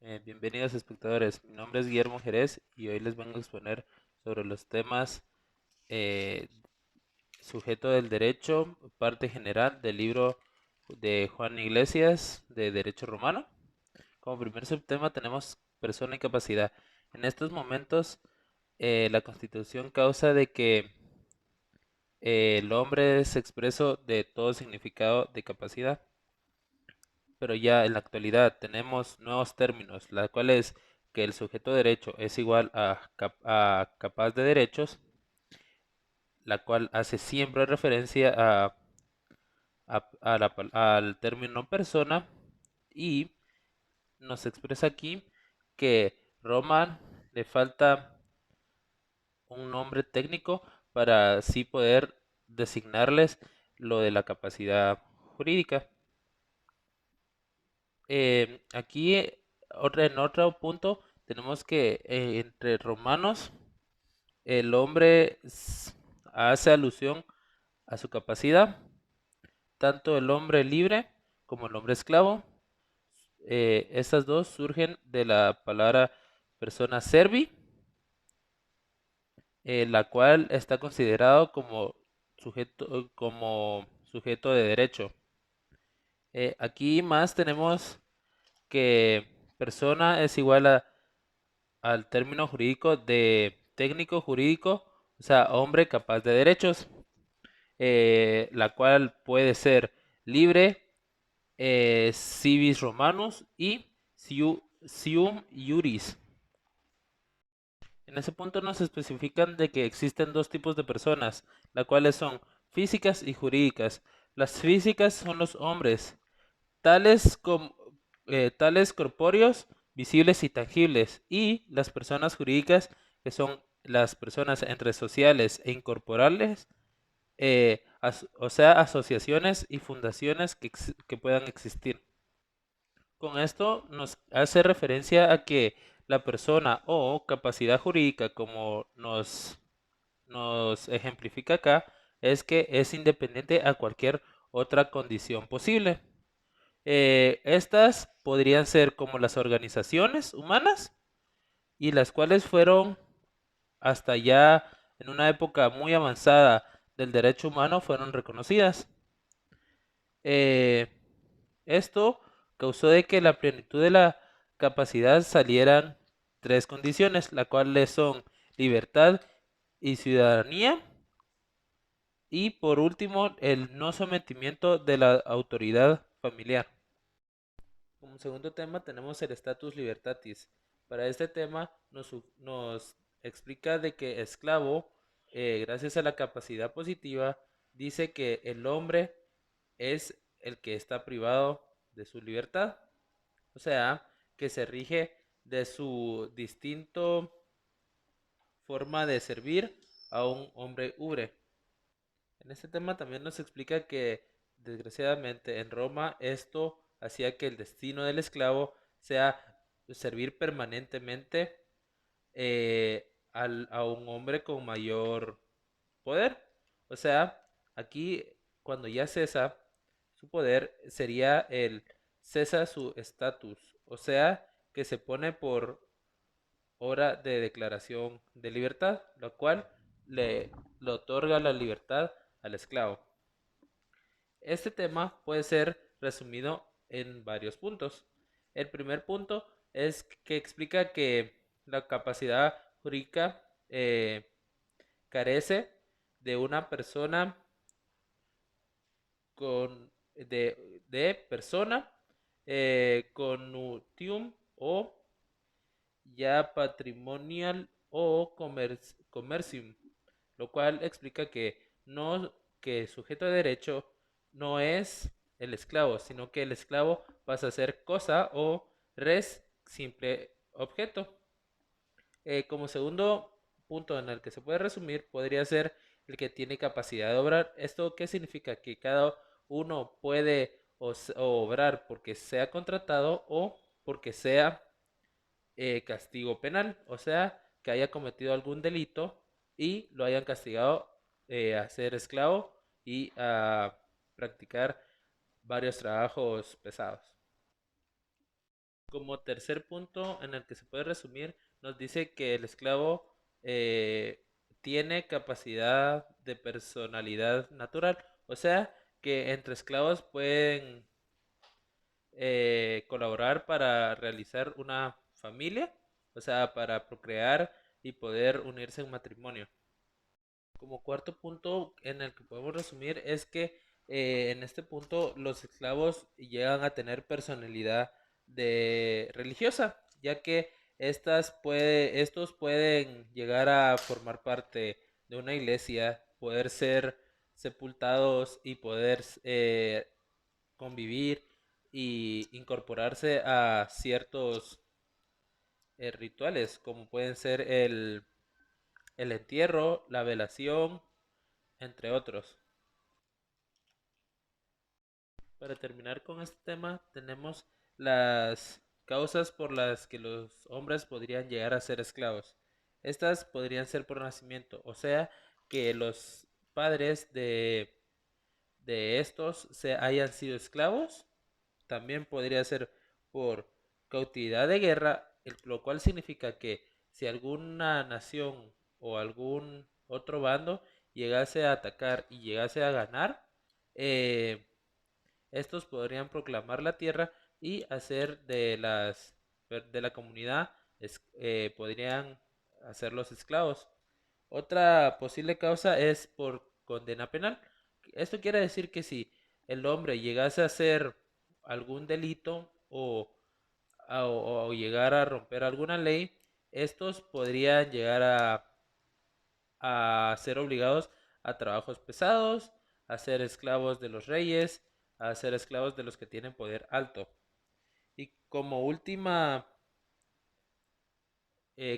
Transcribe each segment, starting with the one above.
Bienvenidos espectadores, mi nombre es Guillermo Jerez y hoy les vengo a exponer sobre los temas eh, sujeto del derecho, parte general del libro de Juan Iglesias de Derecho Romano. Como primer subtema tenemos persona y capacidad. En estos momentos la Constitución causa de que el hombre es expreso de todo significado de capacidad, pero ya en la actualidad tenemos nuevos términos, la cual es que el sujeto de derecho es igual a capaz de derechos, la cual hace siempre referencia al término persona y nos expresa aquí que Roma le falta un nombre técnico para así poder designarles lo de la capacidad jurídica. Aquí en otro punto tenemos que entre romanos el hombre hace alusión a su capacidad, tanto el hombre libre como el hombre esclavo. Estas dos surgen de la palabra persona servi, la cual está considerado como sujeto de derecho. Aquí más tenemos que persona es igual al término jurídico de técnico jurídico, o sea, hombre capaz de derechos, la cual puede ser libre, civis romanus y cium iuris. En ese punto nos especifican de que existen dos tipos de personas, las cuales son físicas y jurídicas. Las físicas son los hombres, tales como tales corpóreos, visibles y tangibles, y las personas jurídicas, que son las personas entre sociales e incorporales, o sea, asociaciones y fundaciones que puedan existir. Con esto nos hace referencia a que la persona o capacidad jurídica, como nos ejemplifica acá, es que es independiente a cualquier otra condición posible. Estas podrían ser como las organizaciones humanas y las cuales fueron hasta ya en una época muy avanzada del derecho humano fueron reconocidas. Eh, Esto causó de que la plenitud de la capacidad salieran tres condiciones, las cuales son libertad y ciudadanía, y por último el no sometimiento de la autoridad familiar. Como segundo tema tenemos el status libertatis. Para este tema nos explica de que esclavo, gracias a la capacidad positiva, dice que el hombre es el que está privado de su libertad. O sea, que se rige de su distinto forma de servir a un hombre ubre. En este tema también nos explica que, desgraciadamente, en Roma esto hacía que el destino del esclavo sea servir permanentemente a un hombre con mayor poder. O sea, aquí cuando ya cesa su poder sería el cesa su estatus. O sea, que se pone por hora de declaración de libertad, lo cual le otorga la libertad al esclavo. Este tema puede ser resumido en varios puntos. El primer punto es que explica que la capacidad jurídica carece de una persona de persona con nutium o ya patrimonial o comercium, lo cual explica que no que el sujeto de derecho no es el esclavo, sino que el esclavo pasa a ser cosa o res, simple objeto. Como segundo punto en el que se puede resumir, podría ser el que tiene capacidad de obrar. ¿Esto qué significa? Que cada uno puede o obrar porque sea contratado o porque sea castigo penal, o sea, que haya cometido algún delito y lo hayan castigado a ser esclavo y a practicar varios trabajos pesados. Como tercer punto en el que se puede resumir, nos dice que el esclavo eh, tiene capacidad de personalidad natural, o sea, que entre esclavos pueden colaborar para realizar una familia, o sea, para procrear y poder unirse en matrimonio. Como cuarto punto en el que podemos resumir es que en este punto los esclavos llegan a tener personalidad religiosa, ya que estos pueden llegar a formar parte de una iglesia, poder ser sepultados y poder convivir y incorporarse a ciertos rituales, como pueden ser el entierro, la velación, entre otros. Para terminar con este tema, tenemos las causas por las que los hombres podrían llegar a ser esclavos. Estas podrían ser por nacimiento, o sea, que los padres de estos se hayan sido esclavos. También podría ser por cautividad de guerra, lo cual significa que si alguna nación o algún otro bando llegase a atacar y llegase a ganar, eh, estos podrían proclamar la tierra y hacer de la comunidad, podrían hacerlos esclavos. Otra posible causa es por condena penal. Esto quiere decir que si el hombre llegase a hacer algún delito o llegar a romper alguna ley, estos podrían llegar a ser obligados a trabajos pesados, a ser esclavos de los reyes, a ser esclavos de los que tienen poder alto. Y como última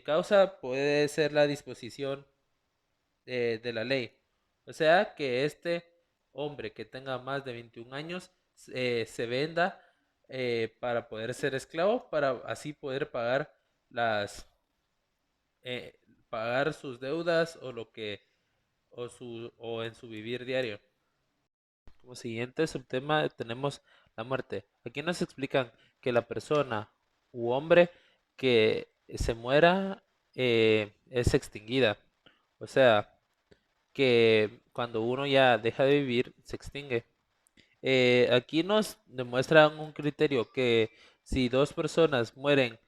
causa puede ser la disposición de la ley. O sea, que este hombre que tenga más de 21 años se venda para poder ser esclavo, para así poder pagar las eh, pagar sus deudas o lo que o en su vivir diario. Como siguiente subtema tenemos la muerte. Aquí nos explican que la persona u hombre que se muera es extinguida. O sea, que cuando uno ya deja de vivir, se extingue. Aquí nos demuestran un criterio que si dos personas mueren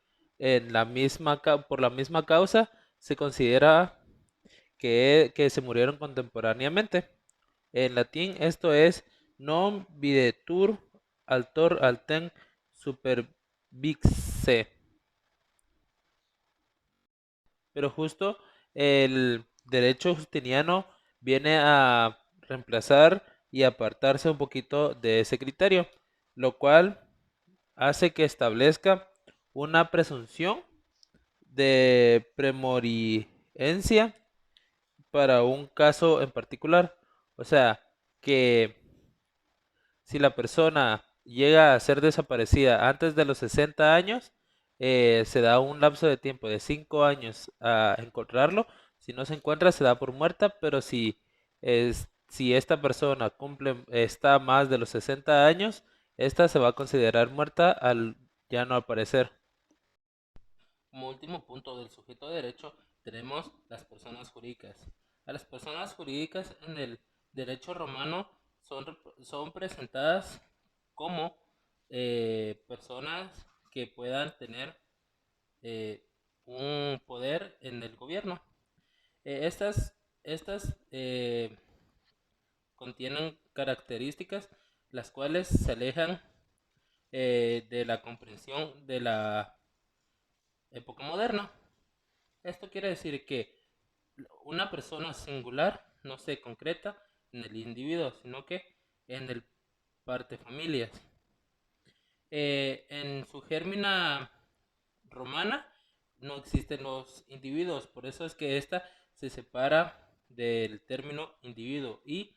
por la misma causa, se considera que se murieron contemporáneamente. En latín esto es non videtur altor altem supervixe. Pero justo el derecho justiniano viene a reemplazar y apartarse un poquito de ese criterio, lo cual hace que establezca una presunción de premoriencia para un caso en particular. O sea, que si la persona llega a ser desaparecida antes de los 60 años, se da un lapso de tiempo de 5 años a encontrarlo. Si no se encuentra, se da por muerta, pero si esta persona está más de los 60 años, esta se va a considerar muerta al ya no aparecer. Como último punto del sujeto de derecho, tenemos las personas jurídicas. A las personas jurídicas en el derecho romano son presentadas como personas que puedan tener un poder en el gobierno. Estas contienen características las cuales se alejan de la comprensión de la época moderna. Esto quiere decir que una persona singular no se concreta en el individuo, sino que en el parte familias. En su gérmina romana no existen los individuos, por eso es que esta se separa del término individuo y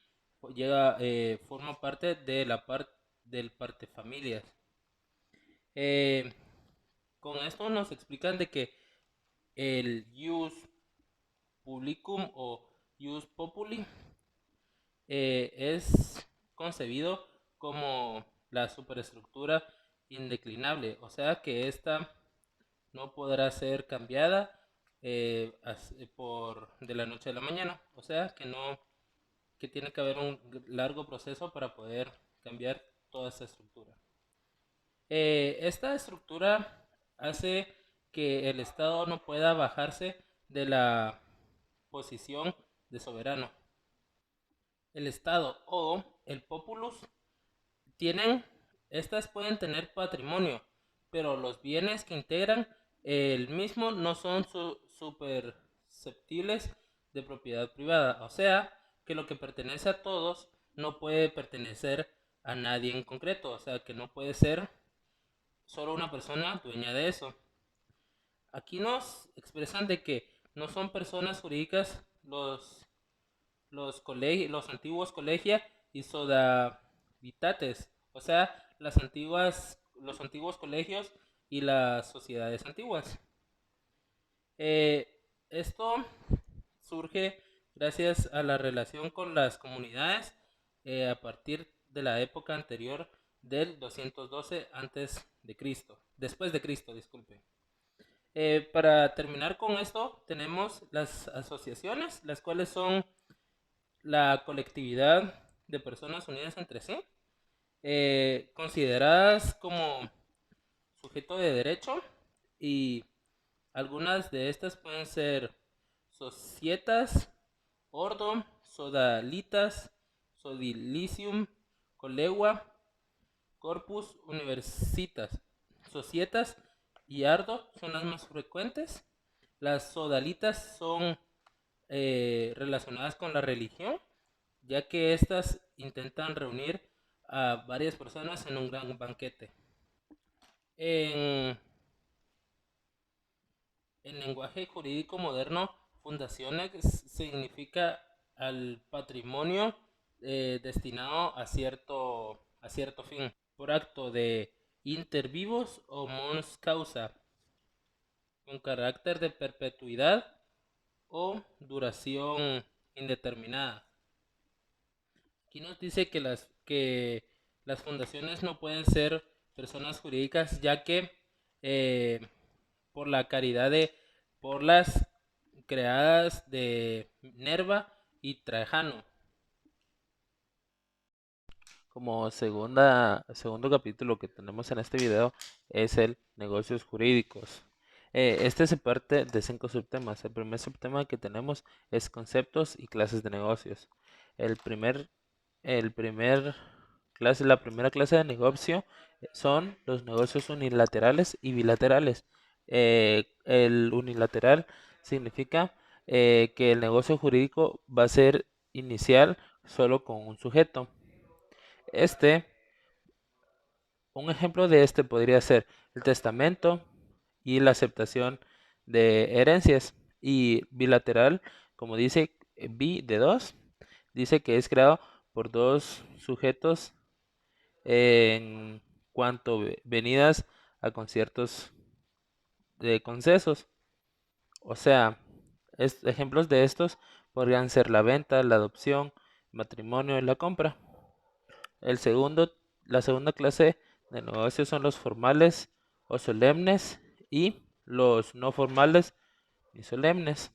forma parte de del parte familias. Eh, con esto nos explican de que el ius publicum o ius populi es concebido como la superestructura indeclinable, o sea que esta no podrá ser cambiada de la noche a la mañana, o sea que tiene que haber un largo proceso para poder cambiar toda esta estructura. Esta estructura hace que el Estado no pueda bajarse de la posición de soberano. El Estado o el populus tienen, estas pueden tener patrimonio, pero los bienes que integran el mismo no son susceptibles de propiedad privada. O sea, que lo que pertenece a todos no puede pertenecer a nadie en concreto. O sea, que no puede ser solo una persona dueña de eso. Aquí nos expresan de que no son personas jurídicas los antiguos colegia y sodavitates, o sea, los antiguos colegios y las sociedades antiguas. Esto surge gracias a la relación con las comunidades a partir de la época anterior del 212 antes de Cristo, después de Cristo, disculpe. Para terminar con esto, tenemos las asociaciones, las cuales son la colectividad de personas unidas entre sí, consideradas como sujeto de derecho, y algunas de estas pueden ser societas, ordo, sodalitas, sodilicium, colegua, corpus universitas. Societas y ardo son las más frecuentes. Las sodalitas son relacionadas con la religión, ya que éstas intentan reunir a varias personas en un gran banquete. En lenguaje jurídico moderno, fundaciones significa al patrimonio destinado a cierto fin, por acto de inter vivos o mons causa, con carácter de perpetuidad o duración indeterminada. Aquí nos dice que las fundaciones no pueden ser personas jurídicas, ya que eh, por la caridad por las creadas de Nerva y Trajano. Como segundo capítulo que tenemos en este video es el negocios jurídicos. Este se parte de 5 subtemas. El primer subtema que tenemos es conceptos y clases de negocios. El primer, la primera clase de negocio son los negocios unilaterales y bilaterales. El unilateral significa que el negocio jurídico va a ser inicial solo con un sujeto. Un ejemplo de este podría ser el testamento y la aceptación de herencias. Y bilateral, como dice bi de dos, dice que es creado por dos sujetos en cuanto venidas a conciertos de concesos. O sea, ejemplos de estos podrían ser la venta, la adopción, matrimonio y la compra. La segunda clase de negocios son los formales o solemnes y los no formales y solemnes.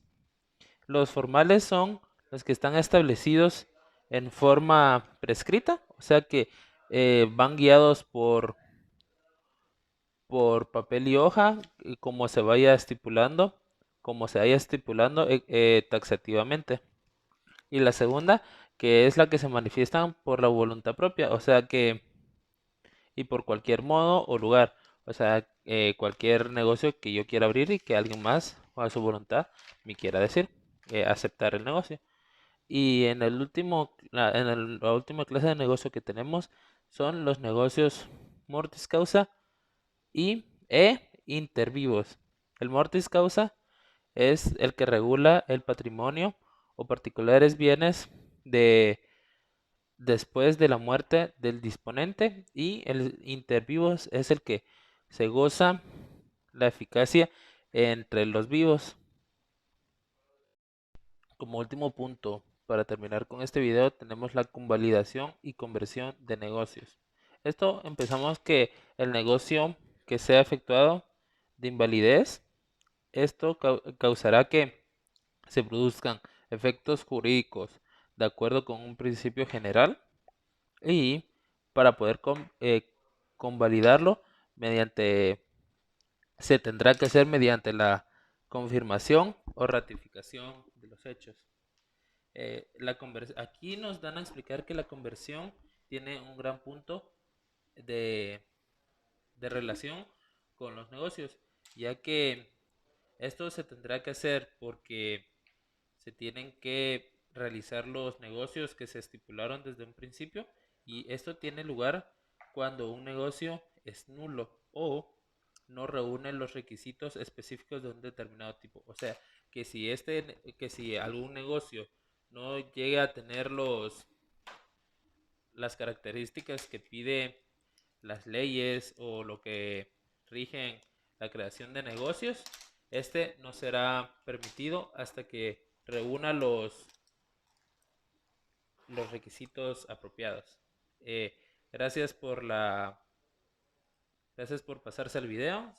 Los formales son los que están establecidos en forma prescrita, o sea que van guiados por papel y hoja, y como se vaya estipulando, taxativamente. Y la segunda, que es la que se manifiestan por la voluntad propia, o sea que y por cualquier modo o lugar. O sea, cualquier negocio que yo quiera abrir y que alguien más, a su voluntad, me quiera decir, aceptar el negocio. Y en la última clase de negocio que tenemos son los negocios mortis causa e intervivos. El mortis causa es el que regula el patrimonio o particulares bienes de después de la muerte del disponente, y el inter vivos es el que se goza la eficacia entre los vivos. Como último punto, para terminar con este video, tenemos la convalidación y conversión de negocios. Esto empezamos que el negocio que sea efectuado de invalidez, esto causará que se produzcan efectos jurídicos de acuerdo con un principio general y para poder convalidarlo mediante se tendrá que hacer mediante la confirmación o ratificación de los hechos. Aquí nos dan a explicar que la conversión tiene un gran punto de, de relación con los negocios, ya que esto se tendrá que hacer porque se tienen que realizar los negocios que se estipularon desde un principio y esto tiene lugar cuando un negocio es nulo o no reúne los requisitos específicos de un determinado tipo. O sea, que si algún negocio no llega a tener las características que pide las leyes o lo que rigen la creación de negocios, este no será permitido hasta que reúna los requisitos apropiados. Eh, gracias por pasarse al video.